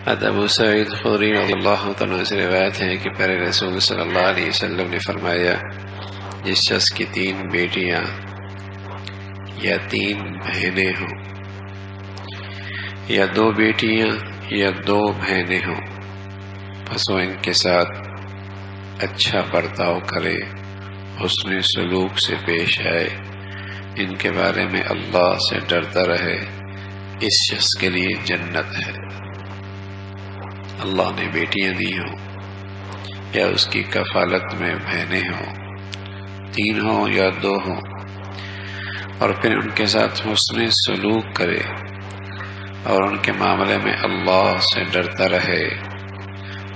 ابو سعید خدری رضی اللہ تعالیٰ سے روایت ہے کہ پیارے رسول صلی اللہ علیہ وسلم نے فرمایا، جس شخص کی 3 بیٹیاں یا 3 بہنیں ہوں، یا 2 بیٹیاں یا 2 بہنیں ہوں، پس وہ ان کے ساتھ اچھا برتاؤ کرے، حسن سلوک سے پیش آئے، ان کے بارے میں اللہ سے ڈرتا رہے، اس شخص کے لیے جنت ہے۔ اللہ نے بیٹیاں دی ہوں یا اس کی کفالت میں بہنیں ہوں، 3 ہوں یا 2 ہوں، اور پھر ان کے ساتھ حسن سلوک کرے اور ان کے معاملے میں اللہ سے ڈرتا رہے،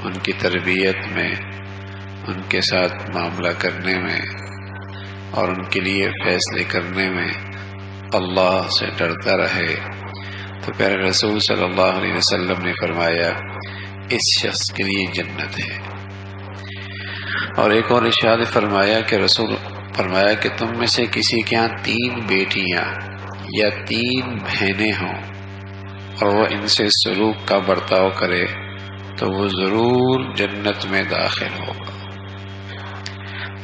ان کی تربیت میں، ان کے ساتھ معاملہ کرنے میں اور ان کے لیے فیصلے کرنے میں اللہ سے ڈرتا رہے، تو پیارے رسول صلی اللہ علیہ وسلم نے فرمایا اس شخص کے لیے جنت ہے۔ اور ایک اور ارشاد فرمایا کہ رسول فرمایا کہ تم میں سے کسی کے ہاں 3 بیٹیاں یا 3 بہنیں ہوں اور وہ ان سے سلوک کا برتاؤ کرے تو وہ ضرور جنت میں داخل ہوگا۔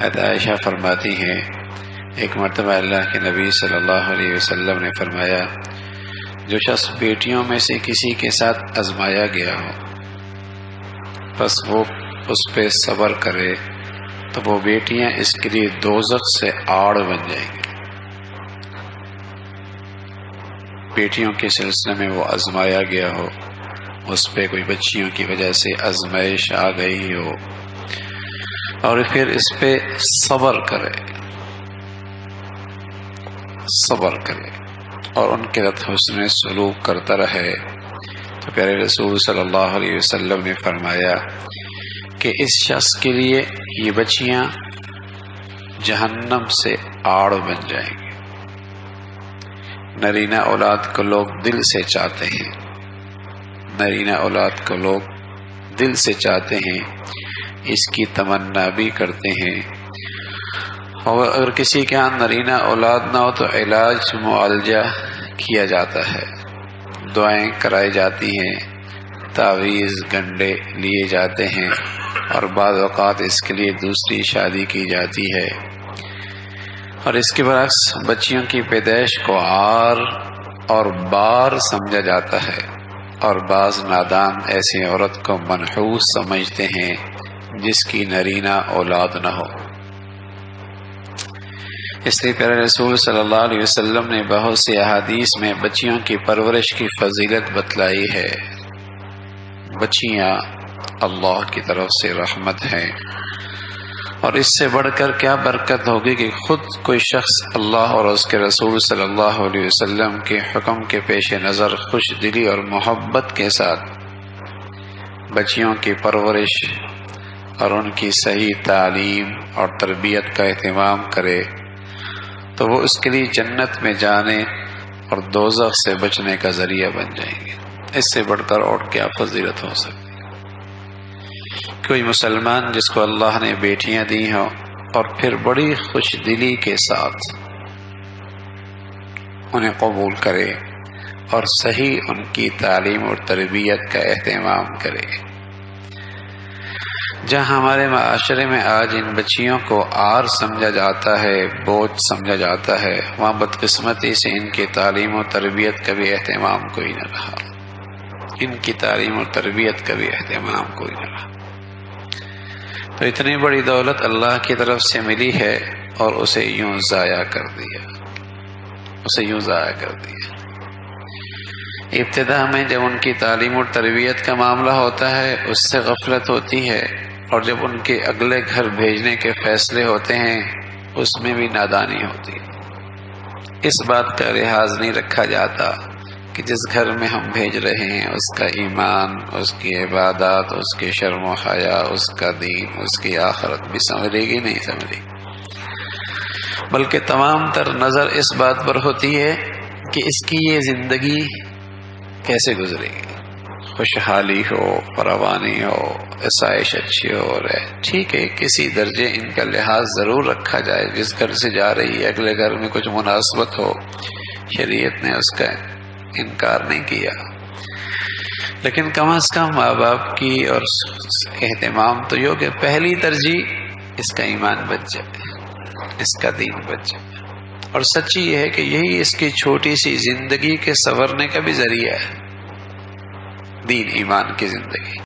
عائشہ فرماتی ہیں، ایک مرتبہ اللہ کے نبی صلی اللہ علیہ وسلم نے فرمایا، جو شخص بیٹیوں میں سے کسی کے ساتھ آزمایا گیا ہو بس وہ اس پہ صبر کرے تو وہ بیٹیاں اس کے لیے دوزخ سے آڑ بن جائیں گی۔ بیٹیوں کے سلسلے میں وہ آزمایا گیا ہو، اس پہ کوئی بچیوں کی وجہ سے آزمائش آ گئی ہو اور پھر اس پہ صبر کرے اور ان کے ساتھ حسن سلوک کرتا رہے، تو پیارے رسول صلی اللہ علیہ وسلم نے فرمایا کہ اس شخص کے لیے یہ بچیاں جہنم سے آڑ بن جائیں گی۔ نرینہ اولاد کو لوگ دل سے چاہتے ہیں، نرینہ اولاد کو لوگ دل سے چاہتے ہیں، اس کی تمنا بھی کرتے ہیں، اور اگر کسی کے ہاں نرینہ اولاد نہ ہو تو علاج معالجہ کیا جاتا ہے، دعائیں کرائی جاتی ہیں، تعویذ گنڈے لیے جاتے ہیں، اور بعض اوقات اس کے لیے دوسری شادی کی جاتی ہے۔ اور اس کے برعکس بچیوں کی پیدائش کو عار اور بار سمجھا جاتا ہے، اور بعض نادان ایسی عورت کو منحوس سمجھتے ہیں جس کی نرینہ اولاد نہ ہو۔ اس لیے پیارے رسول صلی اللہ علیہ وسلم نے بہت سی احادیث میں بچیوں کی پرورش کی فضیلت بتلائی ہے۔ بچیاں اللہ کی طرف سے رحمت ہیں، اور اس سے بڑھ کر کیا برکت ہوگی کہ خود کوئی شخص اللہ اور اس کے رسول صلی اللہ علیہ وسلم کے حکم کے پیش نظر خوش دلی اور محبت کے ساتھ بچیوں کی پرورش اور ان کی صحیح تعلیم اور تربیت کا اہتمام کرے تو وہ اس کے لیے جنت میں جانے اور دوزخ سے بچنے کا ذریعہ بن جائیں گے۔ اس سے بڑھ کر اور کیا فضیلت ہو سکتی؟ کوئی مسلمان جس کو اللہ نے بیٹیاں دی ہوں اور پھر بڑی خوش دلی کے ساتھ انہیں قبول کرے اور صحیح ان کی تعلیم اور تربیت کا اہتمام کرے۔ جہاں ہمارے معاشرے میں آج ان بچیوں کو عار سمجھا جاتا ہے، بوجھ سمجھا جاتا ہے، وہاں بدقسمتی سے ان کی تعلیم و تربیت کا بھی اہتمام کوئی نہ رہا، ان کی تعلیم اور تربیت کا بھی اہتمام کوئی نہ رہا۔ تو اتنی بڑی دولت اللہ کی طرف سے ملی ہے اور اسے یوں ضائع کر دیا۔ ابتدا میں جب ان کی تعلیم اور تربیت کا معاملہ ہوتا ہے اس سے غفلت ہوتی ہے، اور جب ان کے اگلے گھر بھیجنے کے فیصلے ہوتے ہیں اس میں بھی نادانی ہوتی ہے۔ اس بات کا لحاظ نہیں رکھا جاتا کہ جس گھر میں ہم بھیج رہے ہیں اس کا ایمان، اس کی عبادات، اس کے شرم و حیا، اس کا دین، اس کی آخرت بھی سمجھے گی نہیں سمجھے گی، بلکہ تمام تر نظر اس بات پر ہوتی ہے کہ اس کی یہ زندگی کیسے گزرے گی، خوشحالی ہو، فراوانی ہو، آسائش اچھی ہو رہے۔ ٹھیک ہے، کسی درجے ان کا لحاظ ضرور رکھا جائے، جس گھر سے جا رہی ہے اگلے گھر میں کچھ مناسبت ہو، شریعت نے اس کا انکار نہیں کیا، لیکن کم از کم ماں باپ کی اور اہتمام تو یہ کہ پہلی ترجیح اس کا ایمان بچ جائے، اس کا دین بچ جائے۔ اور سچی یہ ہے کہ یہی اس کی چھوٹی سی زندگی کے سنورنے کا بھی ذریعہ ہے، دین ایمان کی زندگی۔